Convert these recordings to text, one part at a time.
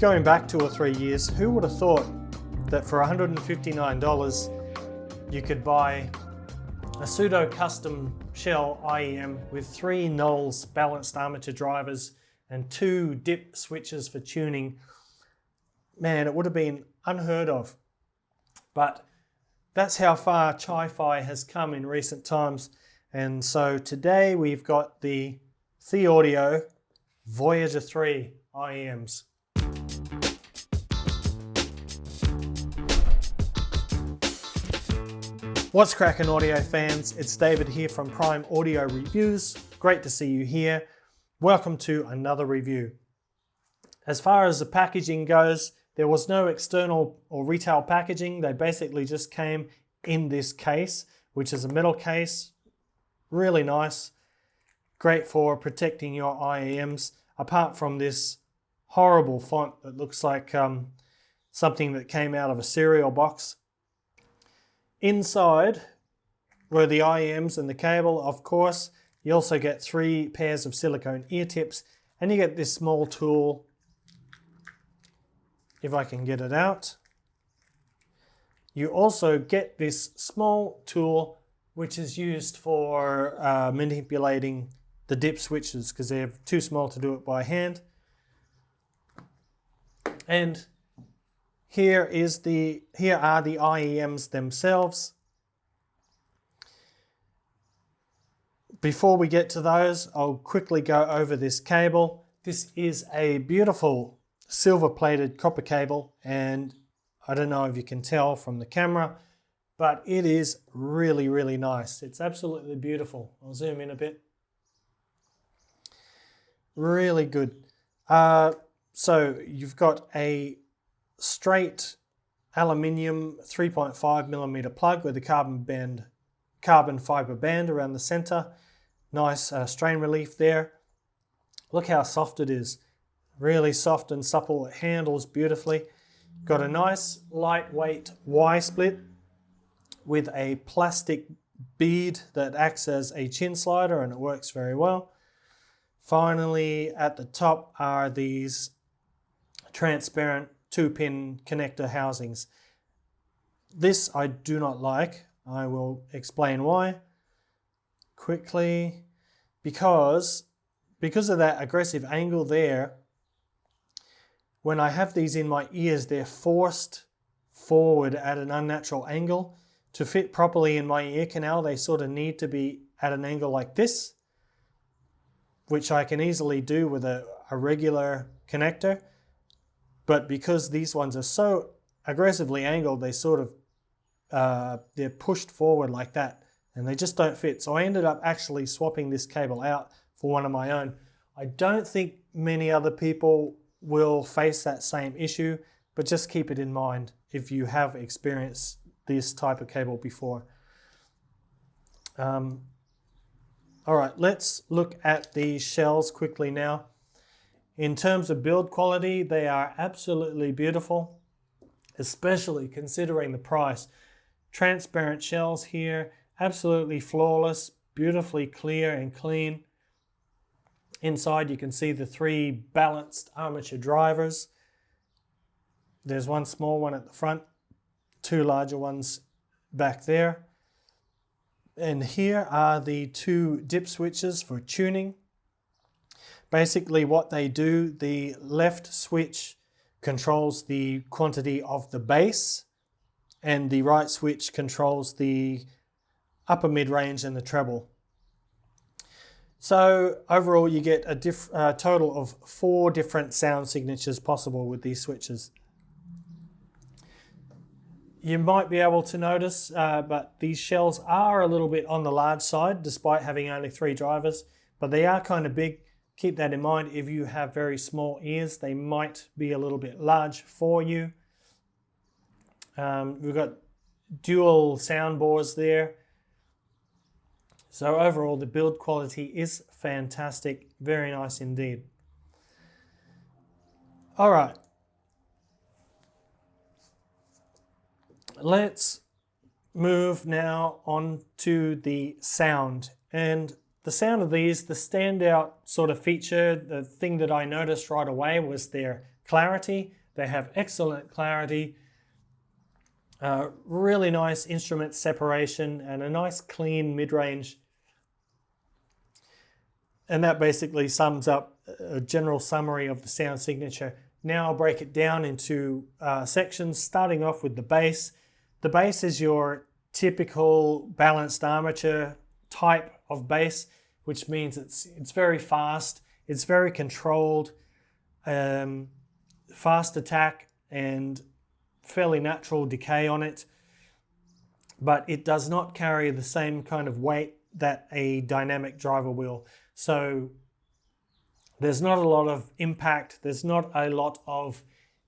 Going back 2 or 3 years, who would have thought that for $159 you could buy a pseudo custom shell IEM with 3 Knowles balanced armature drivers and 2 dip switches for tuning? Man, it would have been unheard of. But that's how far ChiFi has come in recent times. And so today we've got the Thieaudio Voyager 3 IEMs. What's cracking, audio fans? It's David here from Prime Audio Reviews. Great to see you here. Welcome to another review. As far as the packaging goes, there was no external or retail packaging. They basically just came in this case, which is a metal case. Really nice. Great for protecting your IEMs, apart from this horrible font that looks like something that came out of a cereal box. Inside were the IEMs and the cable, of course. You also get 3 pairs of silicone ear tips, and you get this small tool, if I can get it out. You also get this small tool which is used for manipulating the dip switches because they're too small to do it by hand. And here are the IEMs themselves. Before we get to those, I'll quickly go over this cable. This is a beautiful silver-plated copper cable, and I don't know if you can tell from the camera, but it is really, really nice. It's absolutely beautiful. I'll zoom in a bit. Really good. So you've got a straight aluminium 3.5mm plug with a carbon fiber band around the center. Nice strain relief there. Look how soft it is. Really soft and supple. It handles beautifully. Got a nice lightweight Y-split with a plastic bead that acts as a chin slider, and it works very well. Finally, at the top are these transparent 2-pin connector housings. This I do not like. I will explain why quickly. Because of that aggressive angle there, when I have these in my ears, they're forced forward at an unnatural angle. To fit properly in my ear canal, they sort of need to be at an angle like this, which I can easily do with a regular connector. But because these ones are so aggressively angled, they sort of, they're pushed forward like that, and they just don't fit. So I ended up actually swapping this cable out for one of my own. I don't think many other people will face that same issue, but just keep it in mind if you have experienced this type of cable before. All right, let's look at these shells quickly now. In terms of build quality, they are absolutely beautiful, especially considering the price. Transparent shells here, absolutely flawless, beautifully clear and clean. Inside you can see the 3 balanced armature drivers. There's one small one at the front, 2 larger ones back there. And here are the 2 dip switches for tuning. Basically what they do, the left switch controls the quantity of the bass, and the right switch controls the upper mid-range and the treble. So overall you get a total of 4 different sound signatures possible with these switches. You might be able to notice, but these shells are a little bit on the large side despite having only 3 drivers, but they are kind of big. Keep that in mind. If you have very small ears, they might be a little bit large for you. We've got dual soundboards there. So overall, the build quality is fantastic. Very nice indeed. All right. Let's move now on to the sound. And the sound of these, the standout sort of feature, the thing that I noticed right away was their clarity. They have excellent clarity, really nice instrument separation, and a nice clean mid-range. And that basically sums up a general summary of the sound signature. Now I'll break it down into sections, starting off with the bass. The bass is your typical balanced armature type of bass, which means it's very fast, it's very controlled, fast attack and fairly natural decay on it, but it does not carry the same kind of weight that a dynamic driver will. So there's not a lot of impact, there's not a lot of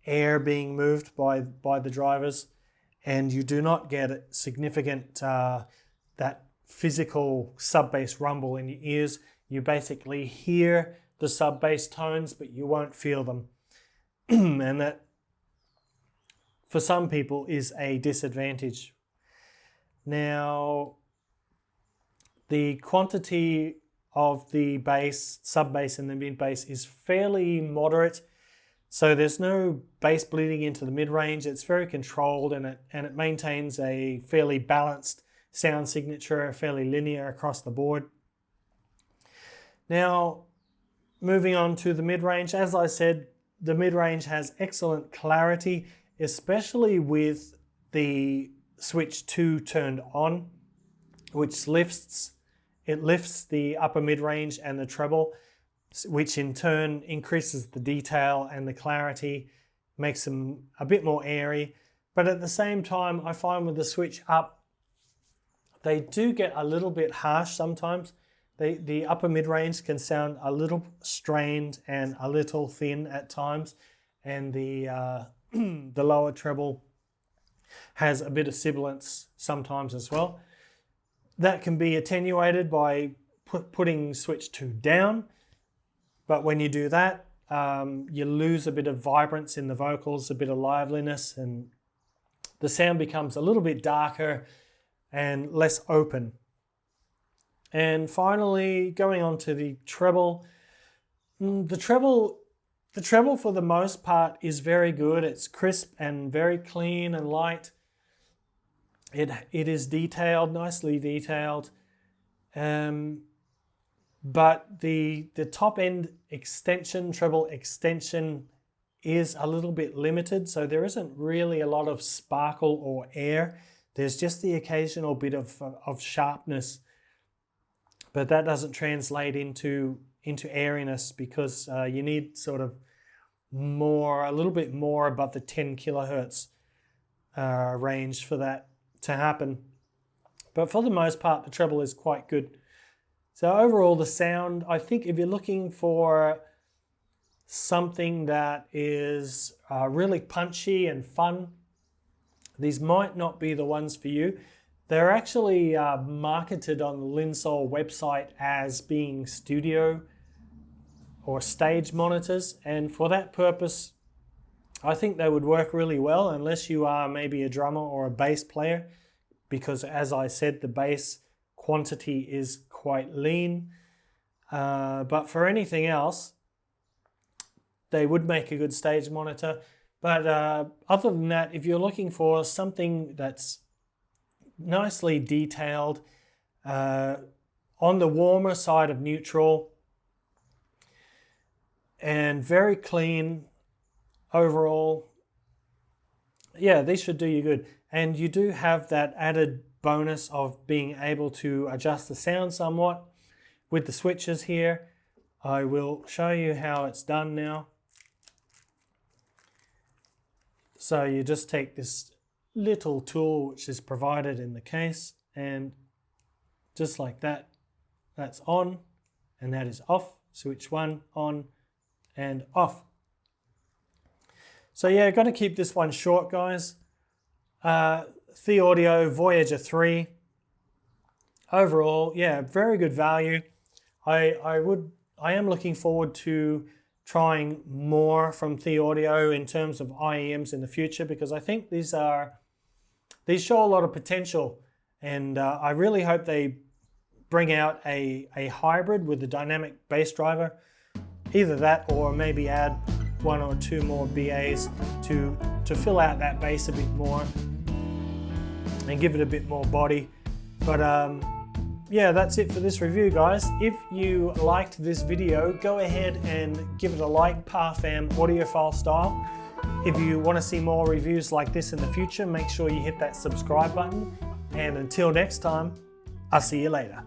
air being moved by the drivers, and you do not get significant that physical sub-bass rumble in your ears. You basically hear the sub-bass tones, but you won't feel them. And that, for some people, is a disadvantage. Now, the quantity of the bass, sub-bass and the mid-bass is fairly moderate. So there's no bass bleeding into the mid-range. It's very controlled, and it maintains a fairly balanced sound signature, fairly linear across the board. Now, moving on to the mid-range, as I said, the mid-range has excellent clarity, especially with the switch 2 turned on, which lifts the upper mid-range and the treble, which in turn increases the detail and the clarity, makes them a bit more airy. But at the same time, I find with the switch up, they do get a little bit harsh sometimes. The upper mid-range can sound a little strained and a little thin at times, and the the lower treble has a bit of sibilance sometimes as well. That can be attenuated by putting switch 2 down, but when you do that, you lose a bit of vibrance in the vocals, a bit of liveliness, and the sound becomes a little bit darker and less open. And finally, going on to the treble. The treble for the most part is very good. It's crisp and very clean and light. It is detailed, nicely detailed. But the top end extension, treble extension, is a little bit limited. So there isn't really a lot of sparkle or air. There's just the occasional bit of sharpness. But that doesn't translate into airiness, because you need sort of a little bit more above the 10 kilohertz range for that to happen. But for the most part, the treble is quite good. So overall, the sound, I think if you're looking for something that is really punchy and fun, these might not be the ones for you. They're actually marketed on the Linsol website as being studio or stage monitors, and for that purpose, I think they would work really well, unless you are maybe a drummer or a bass player, because as I said, the bass quantity is quite lean. But for anything else, they would make a good stage monitor. But other than that, if you're looking for something that's nicely detailed, on the warmer side of neutral, and very clean overall, yeah, these should do you good. And you do have that added bonus of being able to adjust the sound somewhat with the switches here. I will show you how it's done now. So you just take this little tool which is provided in the case, and just like that, that's on and that is off. Switch 1 on and off. So yeah, got to keep this one short, guys. Thieaudio Voyager 3. Overall, yeah, very good value. I am looking forward to trying more from Thieaudio in terms of IEMs in the future, because I think these show a lot of potential, and I really hope they bring out a hybrid with the dynamic bass driver. Either that, or maybe add one or two more BAs to fill out that bass a bit more and give it a bit more body. But yeah, that's it for this review, guys. If you liked this video, go ahead and give it a like, Parfam audiophile style. If you want to see more reviews like this in the future, make sure you hit that subscribe button. And until next time, I'll see you later.